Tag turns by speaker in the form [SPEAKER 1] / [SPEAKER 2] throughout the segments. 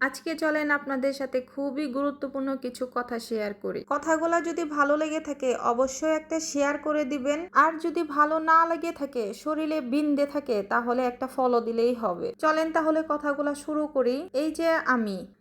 [SPEAKER 1] আজকে চলেন আপনাদের সাথে খুবই গুরুত্বপূর্ণ কিছু কথা শেয়ার করি। কথাগুলো যদি ভালো লেগে থাকে অবশ্যই একটা শেয়ার করে দিবেন, আর যদি ভালো না লেগে থাকে, শরীরে বিন্দে থাকে, তাহলে একটা ফলো দিলেই হবে। চলেন তাহলে কথাগুলো শুরু করি। এই যে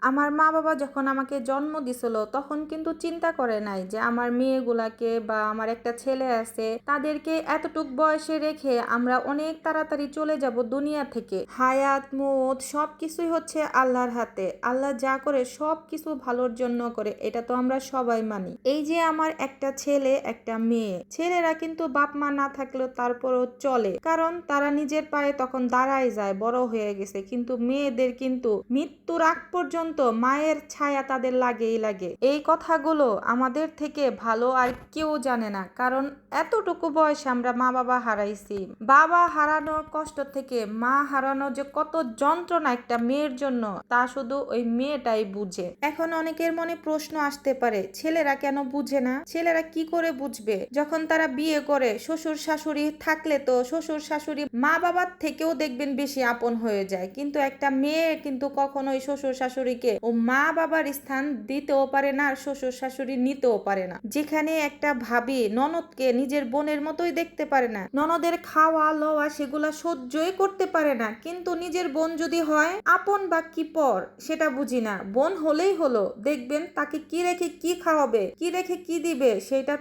[SPEAKER 1] আমার মা বাবা যখন আমাকে জন্ম দিছিল তখন কিন্তু চিন্তা করে নাই যে আমার মেয়েগুলাকে বা আমার একটা ছেলে আছে তাদেরকে এতটুক বয়সে রেখে আমরা অনেক তাড়াতাড়ি চলে যাব দুনিয়া থেকে। হায়াত মৌত সবকিছুই হচ্ছে আল্লাহর হাতে। আল্লাহ যা করে সব কিছু ভালোর জন্য করে, এটা তো আমরা সবাই মানি। এই যে আমার একটা ছেলে একটা মেয়ে, ছেলেরা কিন্তু বাপ মা না থাকলেও তারপরও চলে, কারণ তারা নিজের পায়ে তখন দাঁড়ায় যায়, বড় হয়ে গেছে। কিন্তু মেয়েদের কিন্তু মৃত্যুর আগ পর্যন্ত মায়ের ছায়া তাদের লাগেই লাগে। এই কথাগুলো আমাদের থেকে ভালো আর কেউ জানে না, কারণ এতটুকু বয়সে আমরা মা বাবা হারাইছি। বাবা হারানোর কষ্ট থেকে মা হারানো যে কত যন্ত্রণা একটা মেয়ের জন্য, তা শুধু ওই মেয়েটাই বুঝে। এখন অনেকের মনে প্রশ্ন আসতে পারে, ছেলেরা কেন বুঝে না? ছেলেরা কি করে বুঝবে? যখন তারা বিয়ে করে, শ্বশুর শাশুড়ি থাকলে তো শ্বশুর শাশুড়ি মা বাবার থেকেও দেখবেন বেশি আপন হয়ে যায়, কিন্তু একটা মেয়ে কিন্তু কখনোই শ্বশুর শাশুড়িকে ও মা বাবার স্থান দিতেও পারে না, আর শ্বশুর শাশুড়ি নিতেও পারে না। যেখানে একটা ভাবি ননদকে নিজের বোনের মতোই দেখতে পারে না, ননদের খাওয়া লওয়া সেগুলা সহ্যই করতে পারে না, কিন্তু নিজের বোন যদি হয় আপন বা কি পর সেটা বুঝি না। বোন হলেই হলো, দেখবেন তাকে কি রেখে কি খাওয়াবে, কি রেখে কি দিবে,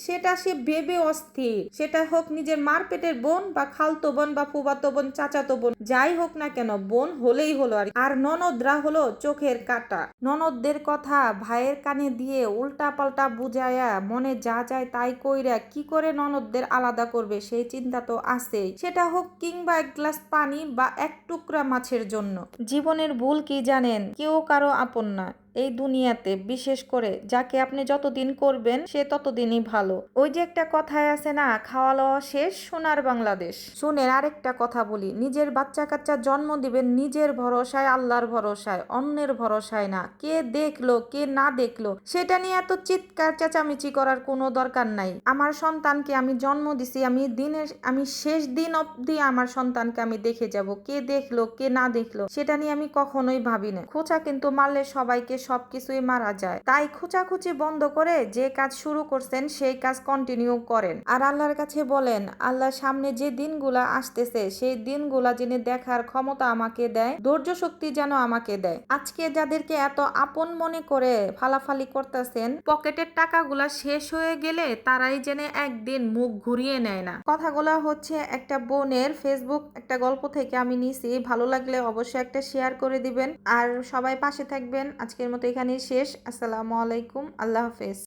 [SPEAKER 1] সেটা সে ভেবে অস্থির। সেটা হোক নিজের মার পেটের বোন বা খালতো বোন বা ফুফাতো বোন চাচাতো বোন, যাই হোক না কেন, বোন হলেই হলো। আর ননদরা হলো চোখের কাঁটা। ননদদের কথা ভাইয়ের কানে দিয়ে উল্টা পাল্টা বুঝায়া মনে যা যায় তাই কইরা কি করে ননদদের আলাদা করবে সেই চিন্তা তো আছেই। সেটা হোক কিংবা এক গ্লাস পানি বা এক টুকরা মাছের জন্য। জীবনের ভুল কি জানেন? কেউ কারো আপন না এই দুনিয়াতে, বিশেষ করে যাকে আপনি যতদিন করবেন সে ততদিনই ভালো। ওই যে একটা কথায় আছে না, খাওয়া লওয়া শেষ সোনার বাংলাদেশ। শুনেন আরেকটা কথা বলি, নিজের বাচ্চা কাচ্চা জন্ম দিবেন নিজের ভরসায়, আল্লাহর ভরসায়, অন্যের ভরসায় না। কে দেখলো কে না দেখলো সেটা নিয়ে এত চিৎকার চেঁচামেচি করার কোনো দরকার নাই। আমার সন্তানকে আমি জন্ম দিছি, আমি শেষ দিন অবধি আমার সন্তানকে আমি দেখে যাব। কে দেখলো কে না দেখলো সেটা নিয়ে আমি কখনোই ভাবি না। খোঁচা কিন্তু মারলে সবাইকে সবকিছুই মারা যায়, তাই খোঁচাখুচি বন্ধ করে যে কাজ শুরু করছেন সেই কাজ কন্টিনিউ করেন। আর আল্লাহর কাছে বলেন, আল্লাহ সামনে যে দিনগুলা আসতেছে সেই দিনগুলা যিনি দেখার ক্ষমতা আমাকে দেয়, ধৈর্য শক্তি যেন আমাকে দেয়। আজকে যাদেরকে এত আপন মনে করে ফালাফালি করতেছেন, পকেটের টাকাগুলা শেষ হয়ে গেলে তারাই যেন একদিন মুখ ঘুরিয়ে নেয় না। কথাগুলা হচ্ছে একটা বোনের ফেসবুক একটা গল্প থেকে আমি নিছি। ভালো লাগলে অবশ্যই একটা শেয়ার করে দিবেন, আর সবাই পাশে থাকবেন। আজকের মতো এখানেই শেষ। আসসালামু আলাইকুম, আল্লাহ হাফেজ।